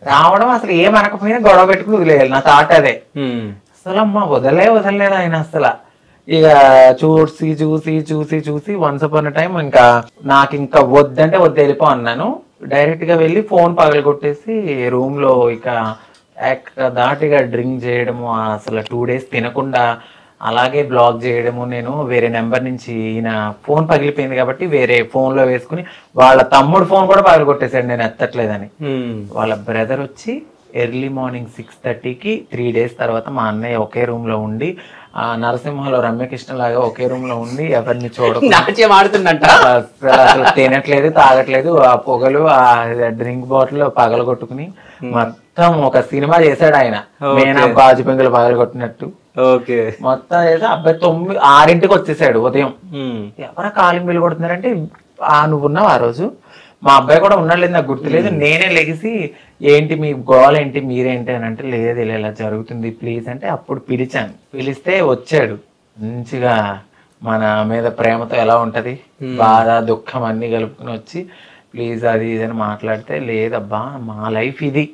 రావడం అసలు ఏమనకపోయినా గొడవ పెట్టుకుని వదిలేయాలి, నా థాట్ అదే. అసలు అమ్మ వదలలేదు ఆయన అసలు. ఇక చూసి చూసి చూసి చూసి వన్స్ అపాన్ అ టైం ఇంకా నాకు ఇంకా వద్దంటే వద్దు వెళ్ళిపో అన్నాను. డైరెక్ట్ గా వెళ్ళి ఫోన్ పగలు కొట్టేసి రూమ్ లో ఇక దాటిగా డ్రింక్ చేయడము, అసలు 2 days తినకుండా అలాగే బ్లాక్ చేయడము. నేను వేరే నెంబర్ నుంచి ఈయన ఫోన్ పగిలిపోయింది కాబట్టి వేరే ఫోన్ లో వేసుకుని వాళ్ళ తమ్ముడు ఫోన్ కూడా పగలు కొట్టేశాడు నేను ఎత్తట్లేదని. వాళ్ళ బ్రదర్ వచ్చి ఎర్లీ మార్నింగ్ 6:30కి 3 days తర్వాత మా అన్నయ్య ఒకే రూమ్ లో ఉండి నరసింహలో రమ్యకృష్ణ లాగా ఒకే రూమ్ లో ఉండి ఎవరిని చూడకుండాడుతుందంట. అసలు తినట్లేదు తాగట్లేదు, ఆ పొగలు ఆ డ్రింక్ బాటిల్ పగల కొట్టుకుని మొత్తం ఒక సినిమా చేశాడు ఆయన. నేను బాజు పెంగులు పగల కొట్టినట్టు మొత్తం చేసి అబ్బాయి 6ంటికి వచ్చేసాడు ఉదయం. ఎవరా కాలింగ్ బిల్లు కొడుతున్నారంటే నువ్వు ఉన్నావు ఆ రోజు, మా అబ్బాయి కూడా ఉన్నాడు నాకు గుర్తులేదు. నేనే లెగిసి ఏంటి మీ గోల్ ఏంటి మీరేంటి అని అంటే లేదు ఇలా జరుగుతుంది ప్లీజ్ అంటే అప్పుడు పిలిచాను. పిలిస్తే వచ్చాడు. మంచిగా మన మీద ప్రేమతో ఎలా ఉంటది బాధ దుఃఖం అన్ని కలుపుకుని వచ్చి ప్లీజ్ అది ఇది అని మాట్లాడితే లేదబ్బా మా లైఫ్ ఇది,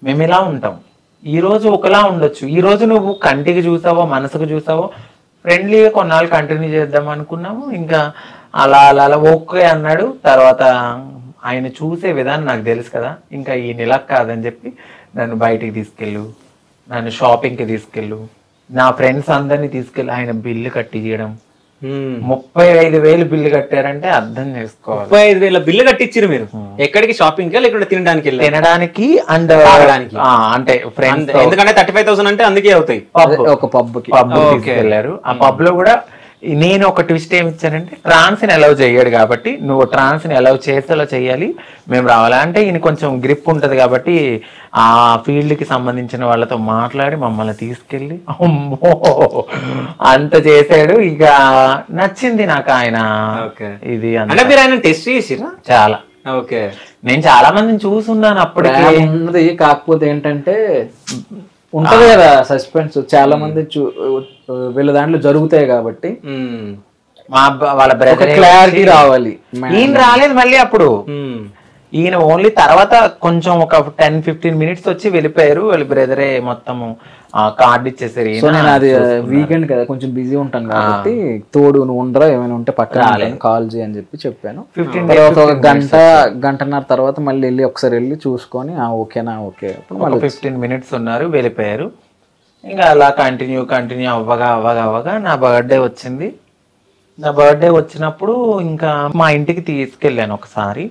మేము ఇలా ఉంటాం, ఈ రోజు ఒకలా ఉండొచ్చు, ఈ రోజు నువ్వు కంటికి చూసావో మనసుకు చూసావో ఫ్రెండ్లీగా కొన్నాళ్ళు కంటిన్యూ చేద్దాం అనుకున్నాము. ఇంకా అలా అలా అలా ఓకే అన్నాడు. తర్వాత ఆయన చూసే విధానం నాకు తెలుసు కదా, ఇంకా ఈ నెల కాదని చెప్పి నన్ను బయటికి తీసుకెళ్ళు, నన్ను షాపింగ్కి తీసుకెళ్ళు, నా ఫ్రెండ్స్ అందరినీ తీసుకెళ్ళి ఆయన బిల్లు కట్టించడం. 35,000 బిల్లు కట్టారంటే అర్థం చేసుకోవాలి. 35,000 బిల్లు కట్టించారు మీరు ఎక్కడికి? షాపింగ్ కి లేకుంటే తినడానికి? తినడానికి అండ్ అంటే ఫ్రెండ్స్, ఎందుకంటే 35,000 అంటే అందుకే అవుతాయి. ఒక పబ్ తీసుకెళ్లారు. ఆ పబ్ లో కూడా నేను ఒక ట్విస్ట్ ఏమి ఇచ్చానంటే ట్రాన్స్ ని అలౌ చేయడు కాబట్టి నువ్వు ట్రాన్స్ ని అలౌ చేసేలా చెయ్యాలి, మేము రావాలి అంటే ఈయన కొంచెం గ్రిప్ ఉంటది కాబట్టి ఆ ఫీల్డ్ కి సంబంధించిన వాళ్ళతో మాట్లాడి మమ్మల్ని తీసుకెళ్ళి అమ్మో అంత చేశాడు. ఇక నచ్చింది నాకు ఆయన ఇది. మీరు ఆయన టెస్ట్ చేసిరా? చాలా. ఓకే, నేను చాలా మందిని చూసున్నాను అప్పటికి ఉన్నది. కాకపోతే ఏంటంటే ఉంటది కదా సస్పెన్స్, చాలా మంది వీళ్ళ దాంట్లో జరుగుతాయి కాబట్టి వాళ్ళ బ్రదర్ క్లారిటీ రావాలి. ఈయన రాలేదు మళ్ళీ అప్పుడు, ఈయన ఓన్లీ తర్వాత కొంచెం ఒక 10-15 minutes వచ్చి వెళ్ళిపోయారు. వాళ్ళ బ్రదరే మొత్తము కార్డు ఇచ్చేసారు. నేను అది వీకెండ్ కదా కొంచెం బిజీ ఉంటాను కాబట్టి తోడు నువ్వు ఉండరా ఏమైనా ఉంటే పక్కన కాల్ చేయి అని చెప్పాను. ఒక గంటన్నర తర్వాత మళ్ళీ వెళ్ళి ఒకసారి వెళ్ళి చూసుకొని ఓకేనా ఓకే 15 minutes ఉన్నారు వెళ్ళిపోయారు. ఇంకా అలా కంటిన్యూ అవ్వగా నా బర్త్డే వచ్చింది. నా బర్త్డే వచ్చినప్పుడు ఇంకా మా ఇంటికి తీసుకెళ్ళాను ఒకసారి.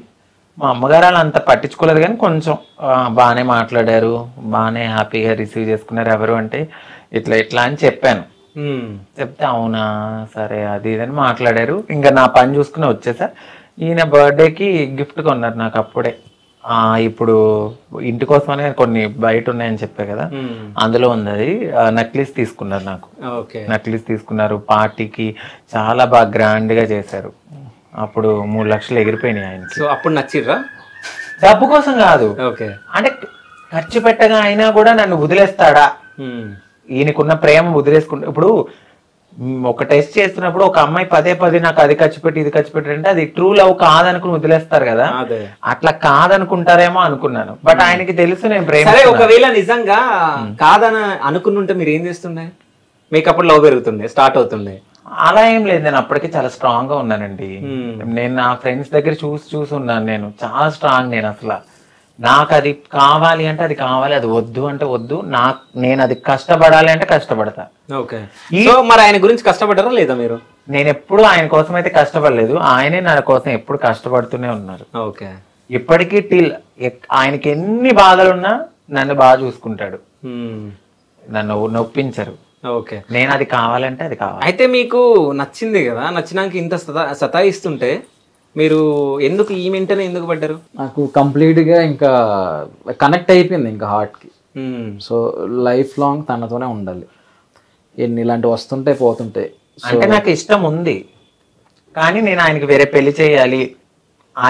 మా అమ్మగారు అలా అంత పట్టించుకోలేదు కానీ కొంచెం బాగానే మాట్లాడారు, బాగానే హ్యాపీగా రిసీవ్ చేసుకున్నారు. ఎవరు అంటే ఇట్లా అని చెప్పాను. చెప్తే అవునా సరే అది ఇదని మాట్లాడారు. ఇంకా నా పని చూసుకుని వచ్చేసా. ఈయన బర్త్డేకి గిఫ్ట్ కొన్నారు నాకు అప్పుడే. ఇప్పుడు ఇంటి కోసమనే కొన్ని బయట ఉన్నాయని చెప్పా కదా, అందులో ఉంది అది. నక్లీస్ తీసుకున్నారు నాకు, నక్లీస్ తీసుకున్నారు. పార్టీకి చాలా బాగా గ్రాండ్ గా చేశారు. అప్పుడు 3 లక్షలు ఎగిరిపోయినాయి ఆయనకి. అప్పుడు నచ్చిర్రా? డబ్బు కోసం కాదు, అంటే ఖర్చు పెట్టగా అయినా కూడా నన్ను వదిలేస్తాడా, ఈయనకున్న ప్రేమ వదిలేసుకుంటా. ఇప్పుడు ఒక టెస్ట్ చేస్తున్నప్పుడు ఒక అమ్మాయి పదే నాకు అది ఖర్చు పెట్టి ఇది ఖర్చు పెట్టి అంటే అది ట్రూ లవ్ కాదనుకుని వదిలేస్తారు కదా, అట్లా కాదనుకుంటారేమో అనుకున్నాను. బట్ ఆయనకి తెలుసు నేను ప్రేమ. ఒకవేళ నిజంగా కాదని అనుకున్నుంటే మీరు ఏం చేస్తుండే? మీకు అప్పుడు లవ్ పెరుగుతుండే, స్టార్ట్ అవుతుండే? అలా ఏం లేదు, నేను అప్పటికి చాలా స్ట్రాంగ్ గా ఉన్నానండి. నేను నా ఫ్రెండ్స్ దగ్గర చూసి ఉన్నాను, నేను చాలా స్ట్రాంగ్. నేను అసలు నాకు అది కావాలి అంటే అది కావాలి, అది వద్దు అంటే వద్దు. నేను అది కష్టపడాలి అంటే కష్టపడతా. మరి ఆయన గురించి కష్టపడ్డారా లేదా మీరు? నేను ఎప్పుడు ఆయన కోసం అయితే కష్టపడలేదు, ఆయనే నా కోసం ఎప్పుడు కష్టపడుతూనే ఉన్నారు. ఇప్పటికీ ఆయనకి ఎన్ని బాధలున్నా నన్ను బాగా చూసుకుంటాడు, నన్ను నొప్పించరు. నేను అది కావాలంటే అది కావాలి. అయితే మీకు నచ్చింది కదా, నచ్చినాక ఇంత సతాయిస్తుంటే మీరు ఎందుకు ఈ వెంటనే ఎందుకు పడ్డారు? నాకు కంప్లీట్ గా ఇంకా కనెక్ట్ అయిపోయింది ఇంకా హార్ట్ కి. సో లైఫ్ లాంగ్ తనతోనే ఉండాలి, ఎన్ని ఇలాంటివి వస్తుంటాయి పోతుంటాయి. అంటే నాకు ఇష్టం ఉంది కానీ నేను ఆయనకి వేరే పెళ్లి చేయాలి ఆ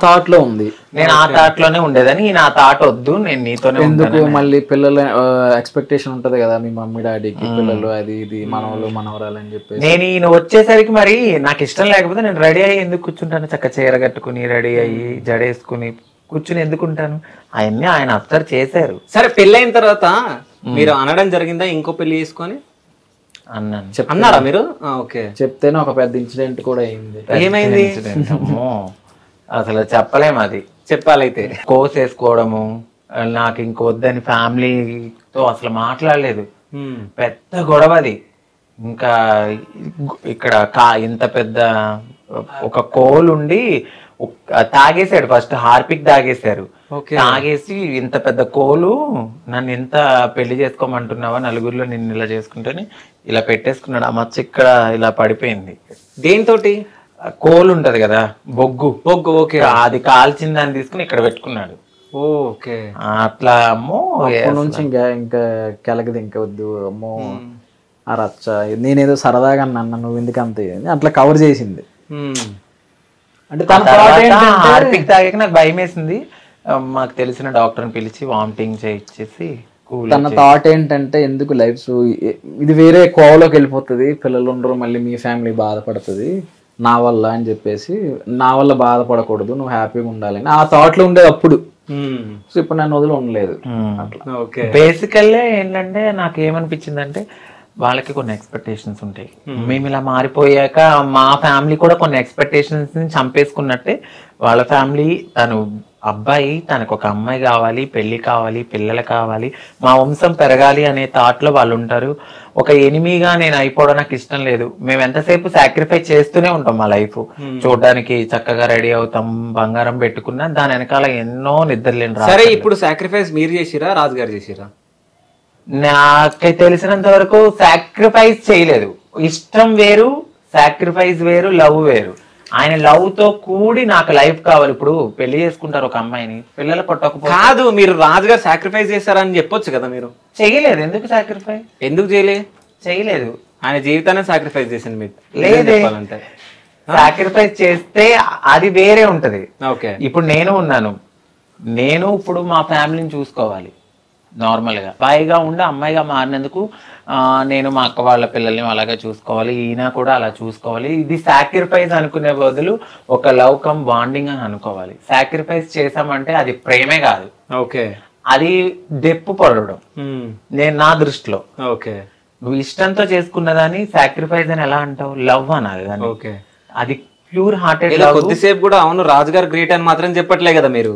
థాట్ లో ఉంది. నేను ఆ థాట్ లోనే ఉండేదని, నా థాట్ వద్దు, నేను నీతోనే ఎందుకు మళ్ళీ పిల్లల ఎక్స్పెక్టేషన్ ఉంటది కదా మీ మమ్మీ డాడీకి, పిల్లలు అది ఇది మనవలు మనవరాలు అని చెప్పి. నేను ఈయన వచ్చేసరికి మరి నాకు ఇష్టం లేకపోతే నేను రెడీ అయ్యి ఎందుకు కూర్చుంటాను? చక్క చీర కట్టుకుని రెడీ అయ్యి జడేసుకుని కూర్చుని ఎందుకుంటాను, అవన్నీ ఆయన అబ్జర్వ్ చేశారు. సరే పెళ్ళైన తర్వాత మీరు అనడం జరిగిందా ఇంకో పెళ్లి చేసుకొని అన్నాను. అన్నారా మీరు? ఓకే. చెప్తేనే ఒక పెద్ద ఇన్సిడెంట్ కూడా అయింది. ఏమైంది? అమ్మో, అసలు చెప్పలేము. అది చెప్పాలైతే కోర్స్ వేసుకోవడము, నాకు ఇంకొద్దని ఫ్యామిలీతో అసలు మాట్లాడలేదు. పెద్ద గొడవ అది. ఇంకా ఇక్కడ ఇంత పెద్ద ఒక కోల్ ఉండి తాగేశాడు. First Harpic తాగేశారు. తాగేసి ఇంత పెద్ద కోలు, నన్ను ఎంత పెళ్లి చేసుకోమంటున్నావా, నలుగురిలో నిన్ను ఇలా చేసుకుంటేనే ఇలా పెట్టేసుకున్నాడు. ఆ మచ్చ ఇక్కడ ఇలా పడిపోయింది. దేనితోటి? కోలు ఉంటది కదా, బొగ్గు. ఓకే. అది కాల్చిన దాన్ని తీసుకుని ఇక్కడ పెట్టుకున్నాడు. ఓకే. అట్లా అమ్మో, అప్పటి నుంచి ఇంకా కెలకది, ఇంకా వద్దు అమ్మో ఆ రచ్చ. నేనేదో సరదాగా అన్నా, నువ్వు ఎందుకు అంతే అట్లా కవర్ చేసింది. అంటే హార్పిక్ తాగాక నాకు భయం వేసింది. మాకు తెలిసిన డాక్టర్ని పిలిచి వామిటింగ్ చేయించేసి తన థాట్ ఏంటంటే, ఎందుకు లైఫ్ ఇది వేరే కోవలోకి వెళ్ళిపోతుంది, పిల్లలు ఉండరు, మళ్ళీ మీ ఫ్యామిలీ బాధపడుతుంది నా వల్ల అని చెప్పేసి, నా వల్ల బాధపడకూడదు, నువ్వు హ్యాపీగా ఉండాలని ఆ థాట్ లో ఉండేది అప్పుడు. సో ఇప్పుడు నన్ను వదిలి ఉండలేదు. బేసికల్లీ ఏంటంటే నాకు ఏమనిపించిందంటే, వాళ్ళకి కొన్ని ఎక్స్పెక్టేషన్స్ ఉంటాయి. మేము ఇలా మారిపోయాక మా ఫ్యామిలీ కూడా కొన్ని ఎక్స్పెక్టేషన్స్ ని చంపేసుకున్నట్టే. వాళ్ళ ఫ్యామిలీ, తను అబ్బాయి, తనకు ఒక అమ్మాయి కావాలి, పెళ్లి కావాలి, పిల్లలు కావాలి, మా వంశం పెరగాలి అనే థాట్ లో వాళ్ళు ఉంటారు. ఒక ఎనిమిగా నేను అయిపోవడం నాకు ఇష్టం లేదు. మేము ఎంతసేపు సాక్రిఫైస్ చేస్తూనే ఉంటాం. మా లైఫ్ చూడడానికి చక్కగా రెడీ అవుతాం, బంగారం పెట్టుకున్నా దాని వెనకాల ఎన్నో నిద్రలేని. సరే, ఇప్పుడు సాక్రిఫైస్ మీరు చేసిరా, రాజుగారు చేసిరా? నాకై తెలిసినంత వరకు సాక్రిఫైస్ చేయలేదు. ఇష్టం వేరు, సాక్రిఫైస్ వేరు, లవ్ వేరు. ఆయన లవ్ తో కూడి నాకు లైఫ్ కావాలి. ఇప్పుడు పెళ్లి చేసుకుంటారు ఒక అమ్మాయిని, పిల్లలు పుట్టకపోతే కాదు, మీరు రాజుగారు సాక్రిఫైస్ చేస్తారని చెప్పొచ్చు కదా. మీరు చేయలేదు. ఎందుకు సాక్రిఫైస్? ఎందుకు చేయలేదు? ఆయన జీవితాన్ని సాక్రిఫైస్ చేసింది మీకు. లేదే, సాక్రిఫైస్ చేస్తే అది వేరే ఉంటది. ఓకే. ఇప్పుడు నేను ఉన్నాను, నేను ఇప్పుడు మా ఫ్యామిలీని చూసుకోవాలి. నార్మల్ గా అబ్బాయిగా ఉండి అమ్మాయిగా మారినందుకు నేను మా అక్క వాళ్ళ పిల్లల్ని అలాగే చూసుకోవాలి, ఈయన కూడా అలా చూసుకోవాలి. ఇది సాక్రిఫైస్ అనుకునే బదులు ఒక లవ్ కమ్ బాండింగ్ అని అనుకోవాలి. సాక్రిఫైస్ చేసామంటే అది ప్రేమే కాదు. ఓకే. అది దెప్పు పడడం. నేను నా దృష్టిలో. ఓకే. నువ్వు ఇష్టంతో చేసుకున్నదాన్ని సాక్రిఫైస్ అని ఎలా అంటావు? లవ్ అనాలి దాన్ని. ఓకే. అది ప్యూర్ హార్టెడ్. కొద్దిసేపు కూడా అవును రాజుగారు గ్రేట్ అని మాత్రం చెప్పట్లే కదా మీరు.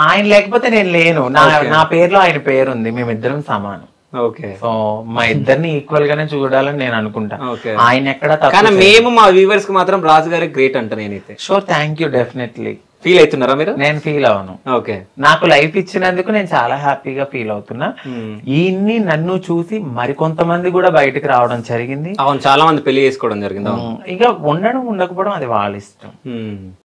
ఆయన లేకపోతే నేను లేను. నా పేరులో ఆయన పేరు ఉంది, మేమిద్దరం సమానం. ఓకే. సో మా ఇద్దరిని ఈక్వల్ గానే చూడాలని నేను అనుకుంటా. ఆయన ఎక్కడ కానీ మేము మా వ్యూవర్స్ కి మాత్రం రాజుగారి గ్రేట్ అంట నేనైతే. Sure, thank you. Definitely. Feel అవుతున్నారా మీరు? నేను ఫీల్ అవను. ఓకే. నాకు లైఫ్ ఇచ్చినందుకు నేను చాలా హ్యాపీగా ఫీల్ అవుతున్నా. ఈయన్ని నన్ను చూసి మరికొంతమంది కూడా బయటకు రావడం జరిగింది. అవును, చాలా మంది పెళ్లి చేసుకోవడం జరిగింది. ఇక ఉండడం ఉండకపోవడం అది వాళ్ళ ఇష్టం.